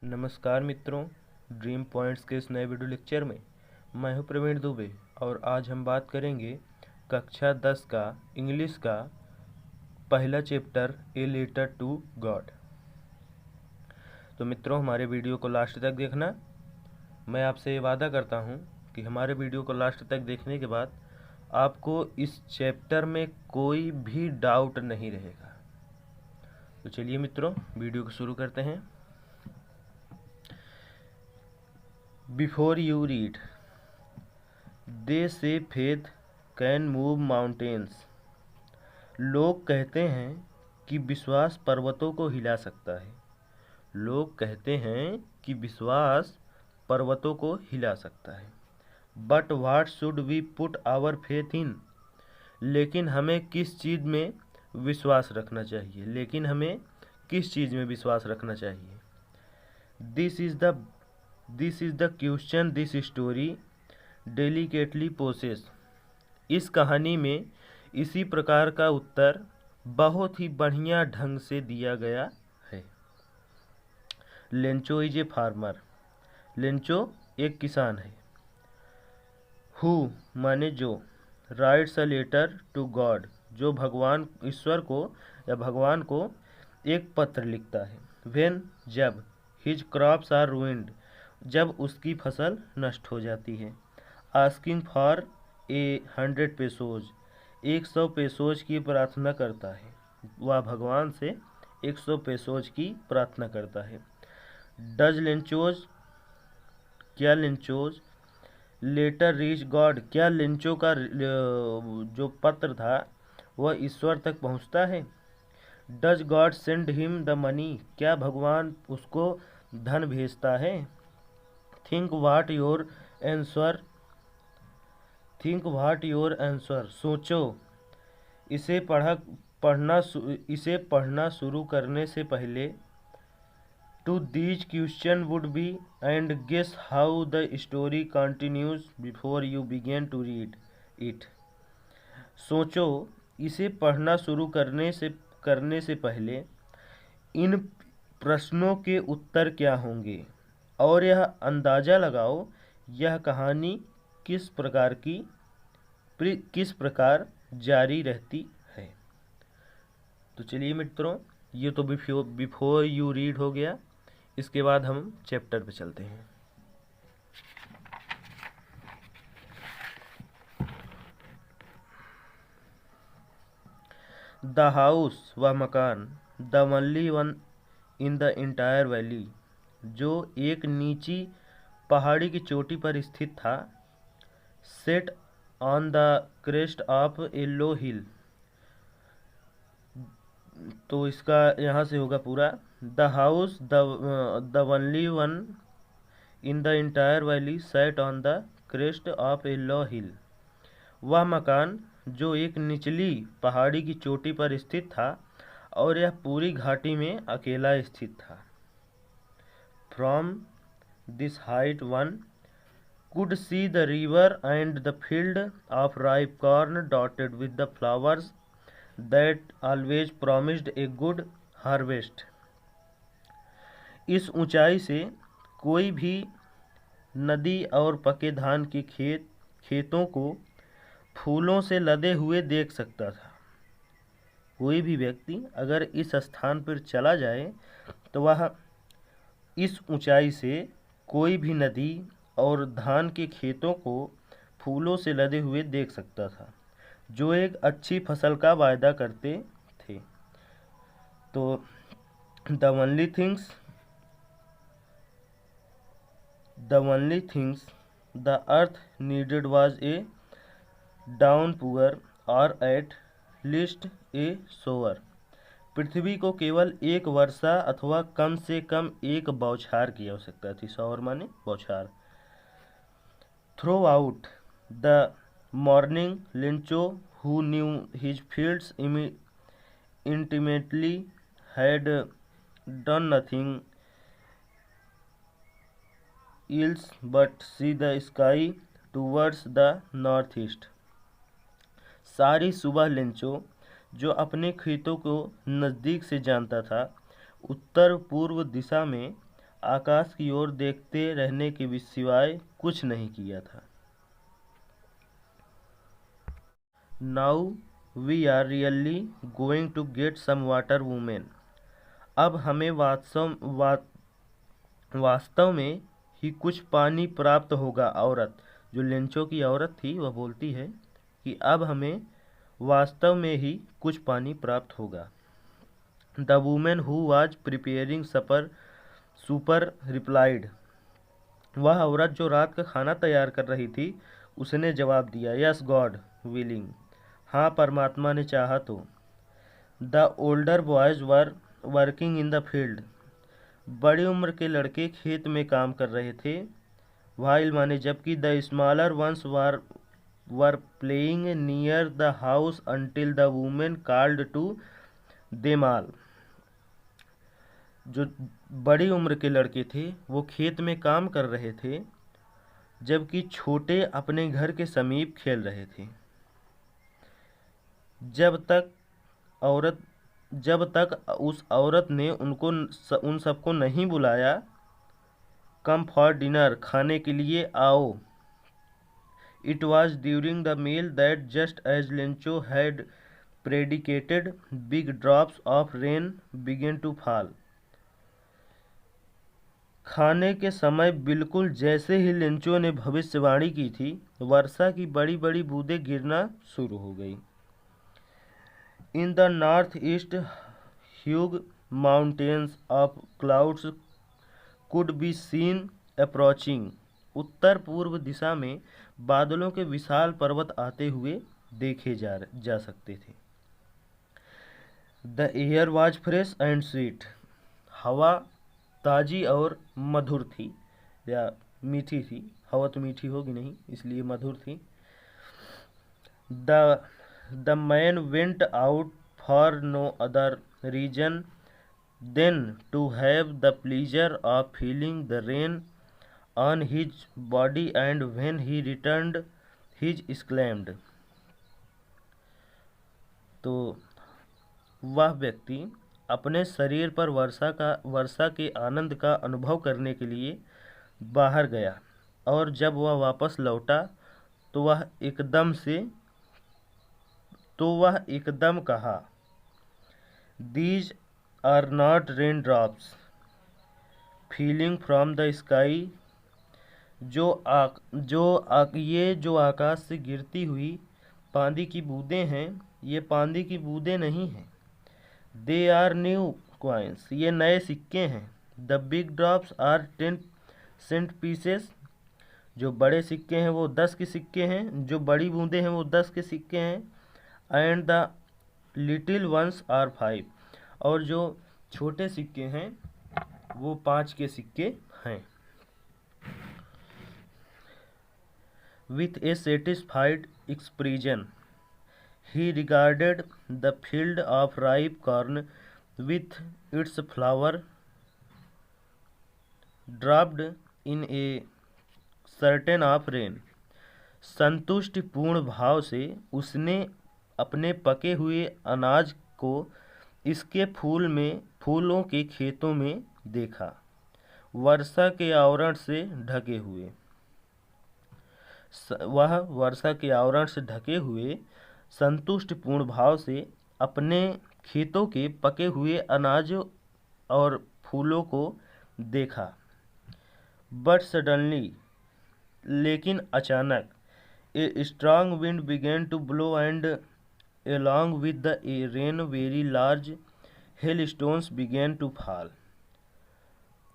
नमस्कार मित्रों, dream points के इस नए वीडियो लेक्चर में मैं हूं प्रवीण दुबे और आज हम बात करेंगे कक्षा 10 का इंग्लिश का पहला chapter a letter to God. तो मित्रों, हमारे वीडियो को लास्ट तक देखना। मैं आपसे वादा करता हूं कि हमारे वीडियो को लास्ट तक देखने के बाद आपको इस चैप्टर में कोई भी डाउट नहीं रहेगा। तो चलिए मित्रों, वीडियो को शुरू करते हैं। Before you read, they say faith can move mountains. लोग कहते हैं कि विश्वास पर्वतों को हिला सकता है। लोग कहते हैं कि विश्वास पर्वतों को हिला सकता है। But what should we put our faith in? लेकिन हमें किस चीज़ में विश्वास रखना चाहिए? This is the question this story delicately poses. इस कहानी में इसी प्रकार का उत्तर बहुत ही बढ़िया ढंग से दिया गया है। Lencho is a farmer. Lencho एक किसान है। हु माने जो, writes a letter to God, जो भगवान को एक पत्र लिखता है। व्हेन, जब, हिज क्रॉप्स आर रुइंड, जब उसकी फसल नष्ट हो जाती है। आस्किंग फॉर 100 पेसोज, 100 पेसोज की प्रार्थना करता है। वह भगवान से 100 पेसोज की प्रार्थना करता है। डज लेंचोज, क्या लेंचोज लेटर रीच गॉड, क्या लेंचो का जो पत्र था वह ईश्वर तक पहुंचता है। Does God send him the money, क्या भगवान उसको धन भेजता है। थिंक वाट योर आंसर, सोचो। इसे पढ़ना शुरू करने से पहले to these question would be and guess how the story continues before you begin to read it. सोचो, इसे पढ़ना शुरू करने से पहले इन प्रश्नों के उत्तर क्या होंगे और यह अंदाज़ा लगाओ यह कहानी किस प्रकार जारी रहती है। तो चलिए मित्रों, ये तो बिफोर यू रीड हो गया। इसके बाद हम चैप्टर पे चलते हैं। द हाउस, वह मकान, the only one in the entire valley, जो एक नीची पहाड़ी की चोटी पर स्थित था। Set on the crest of a low hill, तो इसका यहाँ से होगा पूरा। The house the only one in the entire valley set on the crest of a low hill, वह मकान जो एक निचली पहाड़ी की चोटी पर स्थित था और यह पूरी घाटी में अकेला स्थित था। From this height one could see the river and the field of ripe corn dotted with the flowers that always promised a good harvest. इस ऊंचाई से कोई भी नदी और पके धान के खेतों को फूलों से लदे हुए देख सकता था। कोई भी व्यक्ति अगर इस स्थान पर चला जाए तो वह इस ऊंचाई से कोई भी नदी और धान के खेतों को फूलों से लदे हुए देख सकता था, जो एक अच्छी फसल का वायदा करते थे। तो the only things the earth needed was a downpour और एट लीस्ट ए सोअर, पृथ्वी को केवल एक वर्षा अथवा कम से कम एक बौछार की आवश्यकता थी। शॉवर माने बौछार। Throughout the morning Lencho who knew his fields intimately had done nothing else but see the sky towards the north east. सारी सुबह लेंचो, जो अपने खेतों को नज़दीक से जानता था, उत्तर पूर्व दिशा में आकाश की ओर देखते रहने के सिवाय कुछ नहीं किया था। Now we are really going to get some water women. अब हमें वास्तव में ही कुछ पानी प्राप्त होगा। औरत, जो लेंचो की औरत थी, वह बोलती है कि अब हमें वास्तव में ही कुछ पानी प्राप्त होगा। The women who was preparing super replied. वह औरत जो रात का खाना तैयार कर रही थी, उसने जवाब दिया, यस गॉड विलिंग। हाँ, परमात्मा ने चाहा तो। The older boys were working in the field. बड़ी उम्र के लड़के खेत में काम कर रहे थे। वाइल माने जबकि the smaller ones were playing near the house until the women called to them all. जो बड़ी उम्र के लड़के थे वो खेत में काम कर रहे थे, जबकि छोटे अपने घर के समीप खेल रहे थे। जब तक उस औरत ने उन सबको नहीं बुलाया, कम फॉर डिनर, खाने के लिए आओ। It was during the meal that just as Lencho had predicted big drops of rain began to fall. खाने के समय बिल्कुल जैसे ही लेंचो ने भविष्यवाणी की थी, वर्षा की बड़ी बड़ी बूंदें गिरना शुरू हो गई। In the north east huge mountains of clouds could be seen approaching. उत्तर पूर्व दिशा में बादलों के विशाल पर्वत आते हुए देखे जा सकते थे। The air was fresh and sweet. हवा ताजी और मधुर थी या मीठी थी। हवा तो मीठी होगी नहीं, इसलिए मधुर थी। The man went out for no other reason than to have the pleasure of feeling the rain on his body, and when he returned, he exclaimed। तो वह व्यक्ति अपने शरीर पर वर्षा के आनंद का अनुभव करने के लिए बाहर गया, और जब वह वापस लौटा तो वह एकदम कहा, These are not raindrops falling from the sky। ये जो आकाश से गिरती हुई पानी की बूंदें हैं, ये पानी की बूंदें नहीं हैं। They are new coins। ये नए सिक्के हैं। The big drops are 10 cent pieces। जो बड़े सिक्के हैं वो 10 के सिक्के हैं। जो बड़ी बूंदें हैं वो 10 के सिक्के हैं। And the little ones are 5। और जो छोटे सिक्के हैं वो 5 के सिक्के हैं। With a satisfied expression he regarded the field of ripe corn with its flower dropped in a curtain of rain. संतुष्टिपूर्ण भाव से उसने अपने पके हुए अनाज को इसके फूलों के खेतों में देखा, वर्षा के आवरण से ढके हुए। वह वर्षा के आवरण से ढके हुए संतुष्टिपूर्ण भाव से अपने खेतों के पके हुए अनाज और फूलों को देखा। बट सडनली, लेकिन अचानक, a strong wind began to blow and along with the rain very large hailstones began to fall।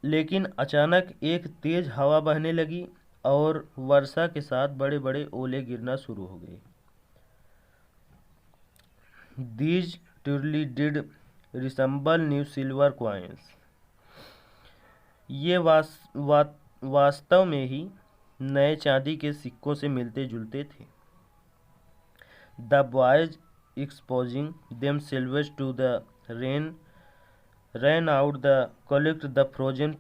लेकिन अचानक एक तेज हवा बहने लगी और वर्षा के साथ बड़े बड़े ओले गिरना शुरू हो गए। These truly did resemble new silver coins। ये वास्तव में ही नए चांदी के सिक्कों से मिलते जुलते थे। The boys exposing themselves to the rain ran out to collect the frozen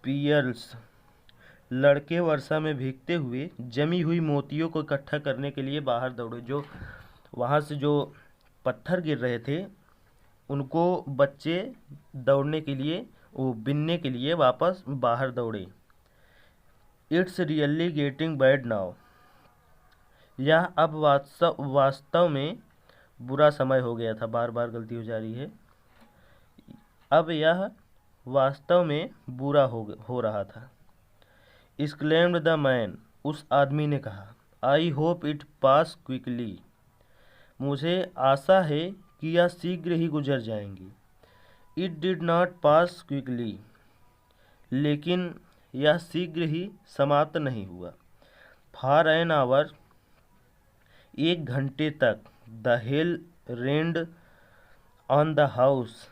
pearls। लड़के वर्षा में भीगते हुए जमी हुई मोतियों को इकट्ठा करने के लिए बाहर दौड़े। जो वहाँ से जो पत्थर गिर रहे थे, उनको बच्चे दौड़ने के लिए वो बिनने के लिए वापस बाहर दौड़े। It's really getting bad now. यह अब वास्तव में बुरा समय हो गया था। बार बार गलती हो जा रही है। अब यह वास्तव में बुरा हो रहा था। Exclaimed the man. उस आदमी ने कहा। I hope it pass quickly. मुझे आशा है कि यह शीघ्र ही गुजर जाएंगी। It did not pass quickly. लेकिन यह शीघ्र ही समाप्त नहीं हुआ। For an hour. एक घंटे तक। The hell rained on the house.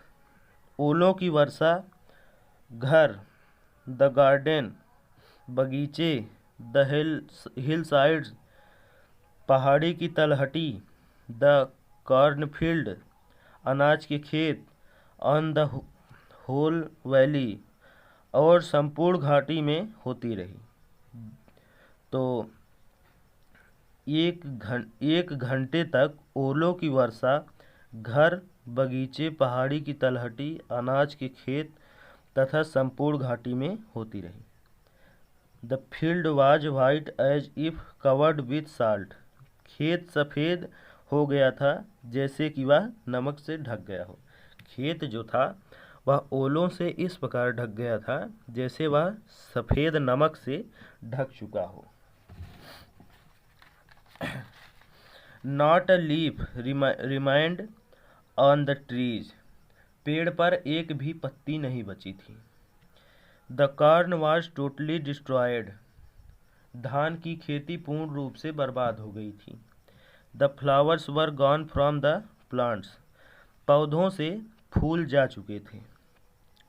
ओलों की वर्षा घर, द गार्डन बगीचे, द हिल साइड्स पहाड़ी की तलहटी, द कॉर्नफील्ड अनाज के खेत, ऑन द होल वैली और संपूर्ण घाटी में होती रही। तो एक घंटे तक ओलों की वर्षा घर, बगीचे, पहाड़ी की तलहटी, अनाज के खेत तथा संपूर्ण घाटी में होती रही। The field was white as if covered with salt. खेत सफ़ेद हो गया था जैसे कि वह नमक से ढक गया हो। खेत जो था वह ओलों से इस प्रकार ढक गया था जैसे वह सफ़ेद नमक से ढक चुका हो। Not a leaf remind on the trees. पेड़ पर एक भी पत्ती नहीं बची थी। The corn was totally destroyed. धान की खेती पूर्ण रूप से बर्बाद हो गई थी। The flowers were gone from the plants. पौधों से फूल जा चुके थे।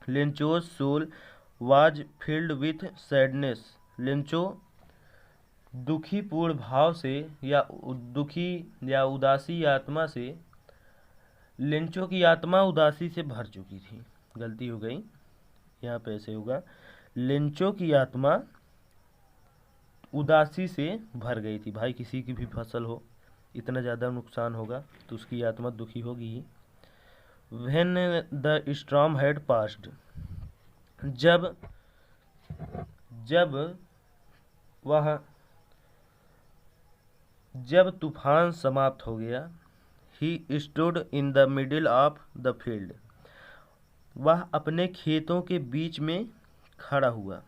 Lencho's soul was filled with sadness. Lencho दुखी पूर्ण भाव से या उदासी आत्मा से। लिंचो की आत्मा उदासी से भर चुकी थी। गलती हो गई, यहाँ पे ऐसे होगा। लिंचो की आत्मा उदासी से भर गई थी। भाई किसी की भी फसल हो, इतना ज़्यादा नुकसान होगा तो उसकी आत्मा दुखी होगी ही। When the storm had passed. जब तूफान समाप्त हो गया। He stood in the middle of the field. वह अपने खेतों के बीच में खड़ा हुआ।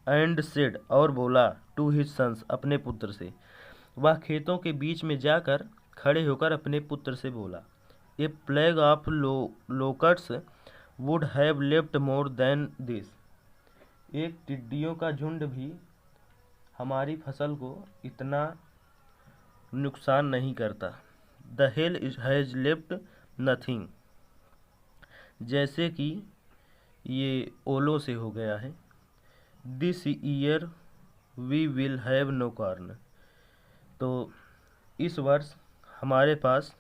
एंड सेड और बोला टू हिज सन्स अपने पुत्र से। वह खेतों के बीच में जाकर खड़े होकर अपने पुत्र से बोला। A plague of locusts would have left more than this. एक टिड्डियों का झुंड भी हमारी फसल को इतना नुकसान नहीं करता। The hail has left nothing. जैसे कि ये ओलों से हो गया है। This year we will have no corn. तो इस वर्ष हमारे पास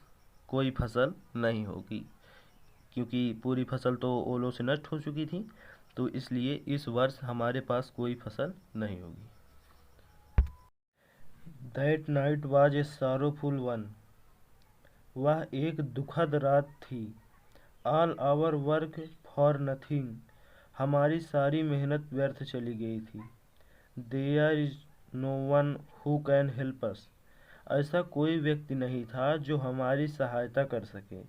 कोई फसल नहीं होगी, क्योंकि पूरी फसल तो ओलों से नष्ट हो चुकी थी। तो इसलिए इस वर्ष हमारे पास कोई फसल नहीं होगी। That night was a sorrowful one. वह एक दुखद रात थी। All our work for nothing. हमारी सारी मेहनत व्यर्थ चली गई थी। There is no one who can help us. ऐसा कोई व्यक्ति नहीं था जो हमारी सहायता कर सके।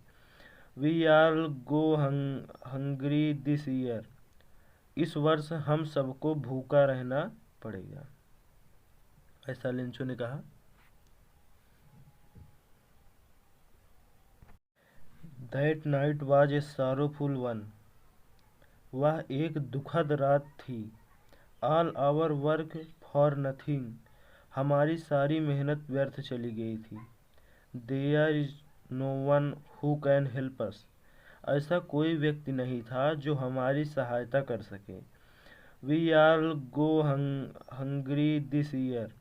We all go hungry this year. इस वर्ष हम सबको भूखा रहना पड़ेगा, ऐसा लिंचो ने कहा। That night was a sorrowful one. वह एक दुखद रात थी। All our work for nothing. हमारी सारी मेहनत व्यर्थ चली गई थी। There is no one who can help us. ऐसा कोई व्यक्ति नहीं था जो हमारी सहायता कर सके। We all go hungry this year.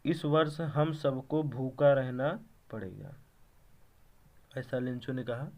इस वर्ष हम सबको भूखा रहना पड़ेगा, ऐसा लिंचो ने कहा।